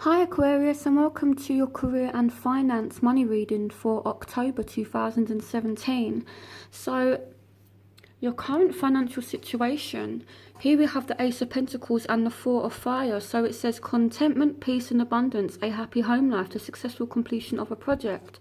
Hi Aquarius, and welcome to your career and finance money reading for October 2017. So, your current financial situation. Here we have the Ace of Pentacles and the Four of Fire. So it says contentment, peace and abundance, a happy home life, the successful completion of a project.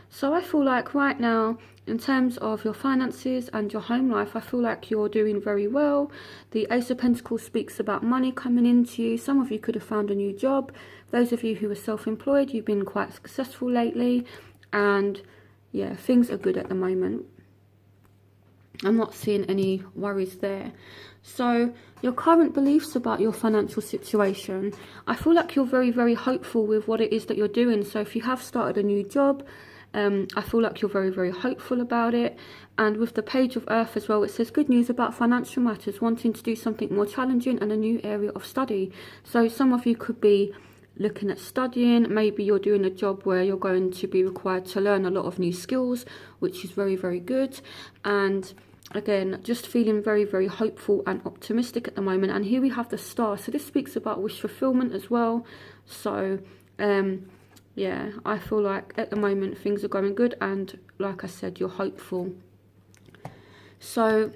So I feel like right now, in terms of your finances and your home life, I feel like you're doing very well. The Ace of Pentacles speaks about money coming into you. Some of you could have found a new job. Those of you who are self-employed, you've been quite successful lately. And yeah, things are good at the moment. I'm not seeing any worries there. So your current beliefs about your financial situation, I feel like you're very, very hopeful with what it is that you're doing. So if you have started a new job, I feel like you're very, very hopeful about it. And with the Page of Earth as well, it says good news about financial matters, wanting to do something more challenging and a new area of study. So some of you could be looking at studying. Maybe you're doing a job where you're going to be required to learn a lot of new skills, which is very, very good. And again, just feeling very, very hopeful and optimistic at the moment. And here we have the Star. So this speaks about wish fulfillment as well. So yeah, I feel like at the moment things are going good, and like I said, you're hopeful. So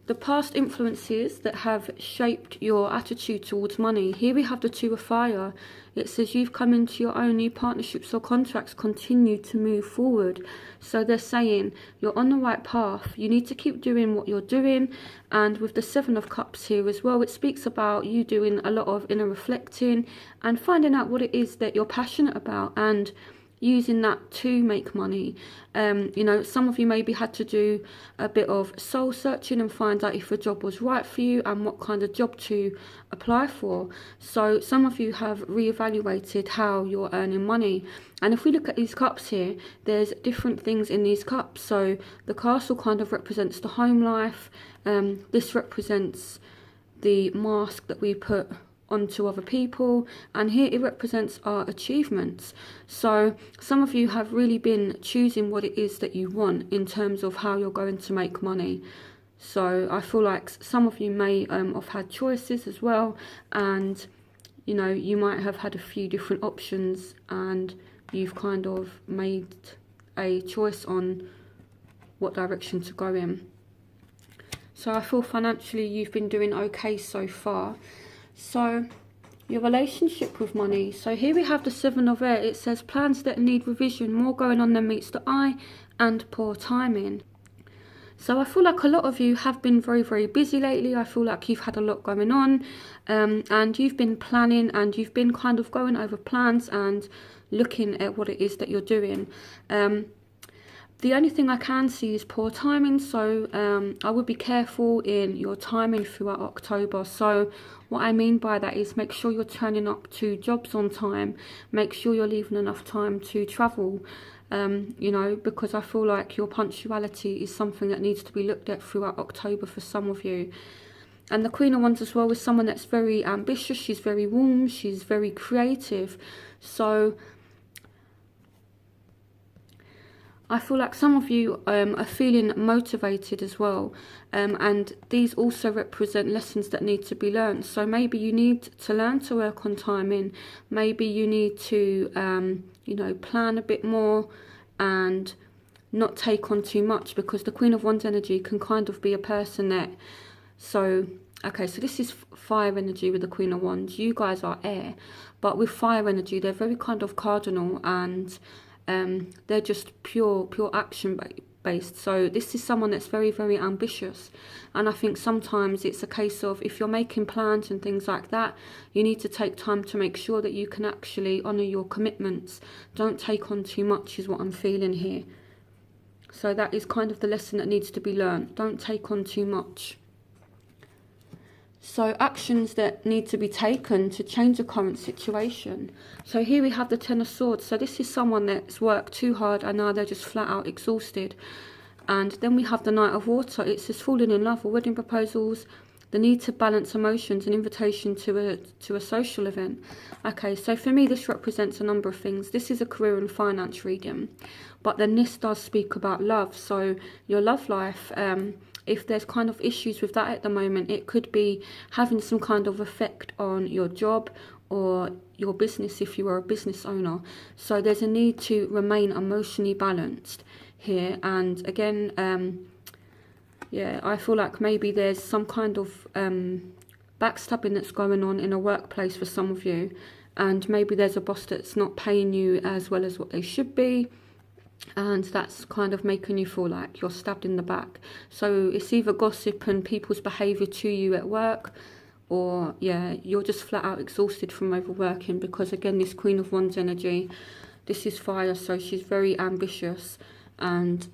the past influences that have shaped your attitude towards money. Here we have the Two of Fire. It says you've come into your own new partnerships or contracts, continue to move forward. So they're saying you're on the right path. You need to keep doing what you're doing. And with the Seven of Cups here as well, it speaks about you doing a lot of inner reflecting and finding out what it is that you're passionate about and using that to make money. You know, some of you maybe had to do a bit of soul searching and find out if a job was right for you and what kind of job to apply for. So some of you have reevaluated how you're earning money. And if we look at these cups here, there's different things in these cups. So the Castle kind of represents the home life. This represents the mask that we put onto other people, and here it represents our achievements. So some of you have really been choosing what it is that you want in terms of how you're going to make money. So I feel like some of you may have had choices as well, and you know, you might have had a few different options and you've kind of made a choice on what direction to go in. So I feel financially you've been doing okay so far. So your relationship with money. So here we have the Seven of Air. It says plans that need revision, more going on than meets the eye, and poor timing. So I feel like a lot of you have been very, very busy lately. I feel like you've had a lot going on, and you've been planning and you've been kind of going over plans and looking at what it is that you're doing. The only thing I can see is poor timing, so I would be careful in your timing throughout October. So what I mean by that is make sure you're turning up to jobs on time, make sure you're leaving enough time to travel, you know, because I feel like your punctuality is something that needs to be looked at throughout October for some of you. And the Queen of Wands as well is someone that's very ambitious, she's very warm, she's very creative. So I feel like some of you are feeling motivated as well, and these also represent lessons that need to be learned. So maybe you need to learn to work on timing, maybe you need to you know, plan a bit more and not take on too much, because the Queen of Wands energy can kind of be a person that, so okay, so this is fire energy with the Queen of Wands. You guys are air, but with fire energy they're very kind of cardinal, and they're just pure action based. So this is someone that's very, very ambitious, and I think sometimes it's a case of if you're making plans and things like that, you need to take time to make sure that you can actually honour your commitments. Don't take on too much is what I'm feeling here. So that is kind of the lesson that needs to be learned. Don't take on too much. So actions that need to be taken to change the current situation. So here we have the Ten of Swords. So this is someone that's worked too hard and now they're just flat out exhausted. And then we have the Knight of Water. It says falling in love or wedding proposals, the need to balance emotions, an invitation to a social event. Okay, so for me this represents a number of things. This is a career and finance reading, but then this does speak about love. So your love life, if there's kind of issues with that at the moment, it could be having some kind of effect on your job or your business if you are a business owner. So there's a need to remain emotionally balanced here. And again, yeah, I feel like maybe there's some kind of backstabbing that's going on in a workplace for some of you, and maybe there's a boss that's not paying you as well as what they should be, and that's kind of making you feel like you're stabbed in the back. So it's either gossip and people's behaviour to you at work, or yeah, you're just flat out exhausted from overworking, because again, this Queen of Wands energy, this is fire, so she's very ambitious, and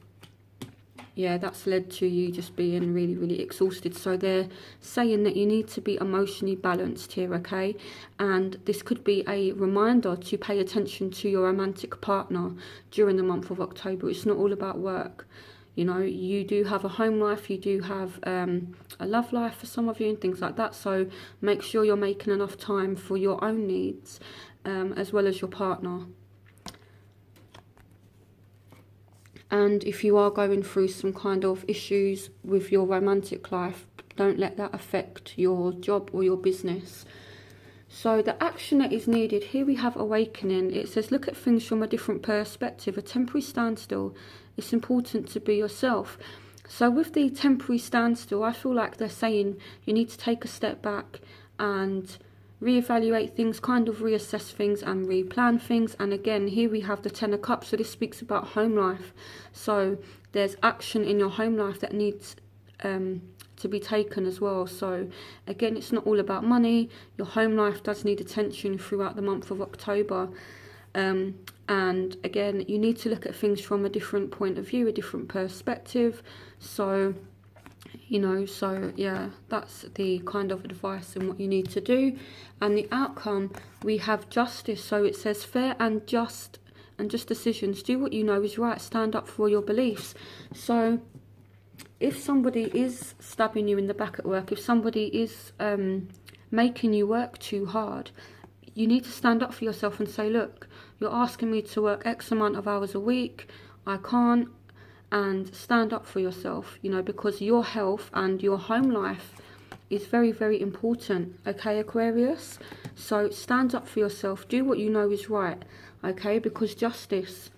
yeah, that's led to you just being really, really exhausted. So they're saying that you need to be emotionally balanced here, okay? And this could be a reminder to pay attention to your romantic partner during the month of October. It's not all about work. You know, you do have a home life, you do have a love life for some of you and things like that. So make sure you're making enough time for your own needs as well as your partner. And if you are going through some kind of issues with your romantic life, don't let that affect your job or your business. So the action that is needed, here we have awakening. It says, look at things from a different perspective, a temporary standstill. It's important to be yourself. So with the temporary standstill, I feel like they're saying you need to take a step back and reevaluate things, kind of reassess things and replan things. And again, here we have the Ten of Cups, so this speaks about home life. So there's action in your home life that needs to be taken as well. So again, it's not all about money. Your home life does need attention throughout the month of October. And again, you need to look at things from a different point of view, a different perspective. So you know, so yeah, that's the kind of advice and what you need to do. And the outcome, we have justice. So it says fair and just decisions. Do what you know is right. Stand up for your beliefs. So if somebody is stabbing you in the back at work, if somebody is making you work too hard, you need to stand up for yourself and say, look, you're asking me to work X amount of hours a week. I can't. And stand up for yourself, you know, because your health and your home life is very, very important, okay, Aquarius? So stand up for yourself, do what you know is right, okay, because justice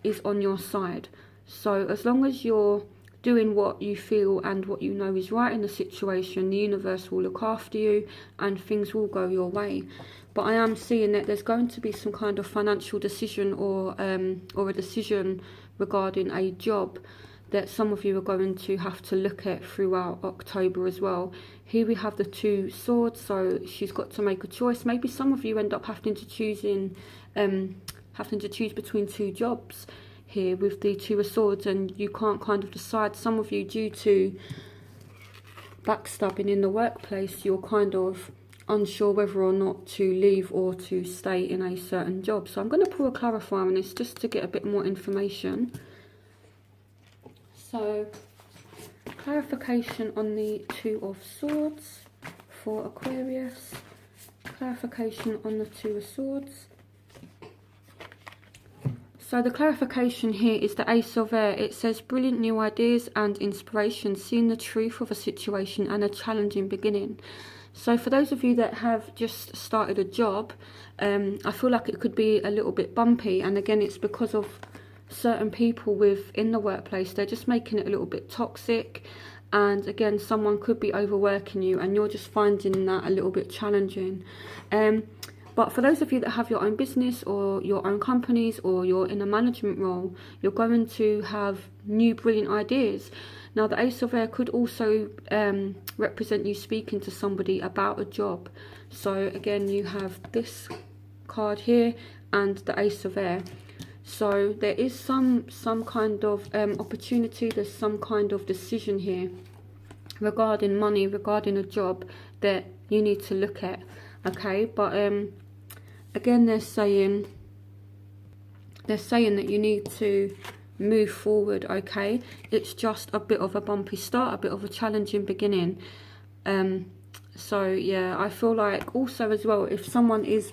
is on your side. So as long as you're doing what you feel and what you know is right in the situation, the universe will look after you and things will go your way. But I am seeing that there's going to be some kind of financial decision or a decision regarding a job that some of you are going to have to look at throughout October as well. Here we have the Two Swords, so she's got to make a choice. Maybe some of you end up having to choose between two jobs here with the Two of Swords, and you can't kind of decide. Some of you, due to backstabbing in the workplace, you're kind of unsure whether or not to leave or to stay in a certain job. So I'm going to pull a clarifier on this just to get a bit more information. So clarification on the Two of Swords for Aquarius. Clarification on the Two of Swords. So the clarification here is the Ace of Air. It says brilliant new ideas and inspiration, seeing the truth of a situation and a challenging beginning. So for those of you that have just started a job, I feel like it could be a little bit bumpy. And again, it's because of certain people within the workplace. They're just making it a little bit toxic. And again, someone could be overworking you and you're just finding that a little bit challenging. But for those of you that have your own business or your own companies, or you're in a management role, you're going to have new brilliant ideas. Now, the Ace of Air could also represent you speaking to somebody about a job. So again, you have this card here and the Ace of Air. So there is some kind of opportunity, there's some kind of decision here regarding money, regarding a job that you need to look at, okay? But again, they're saying that you need to move forward, okay? It's just a bit of a bumpy start, a bit of a challenging beginning. So yeah, I feel like also as well, if someone is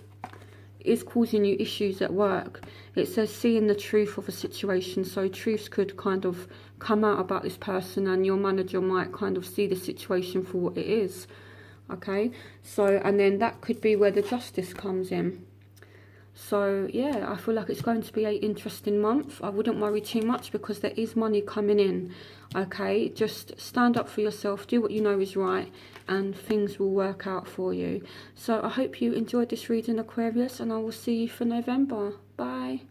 causing you issues at work, it says seeing the truth of a situation. So truths could kind of come out about this person and your manager might kind of see the situation for what it is, okay? So, and then that could be where the justice comes in. So yeah, I feel like it's going to be an interesting month. I wouldn't worry too much because there is money coming in, okay? Just stand up for yourself, do what you know is right, and things will work out for you. So I hope you enjoyed this reading, Aquarius, and I will see you for November. Bye.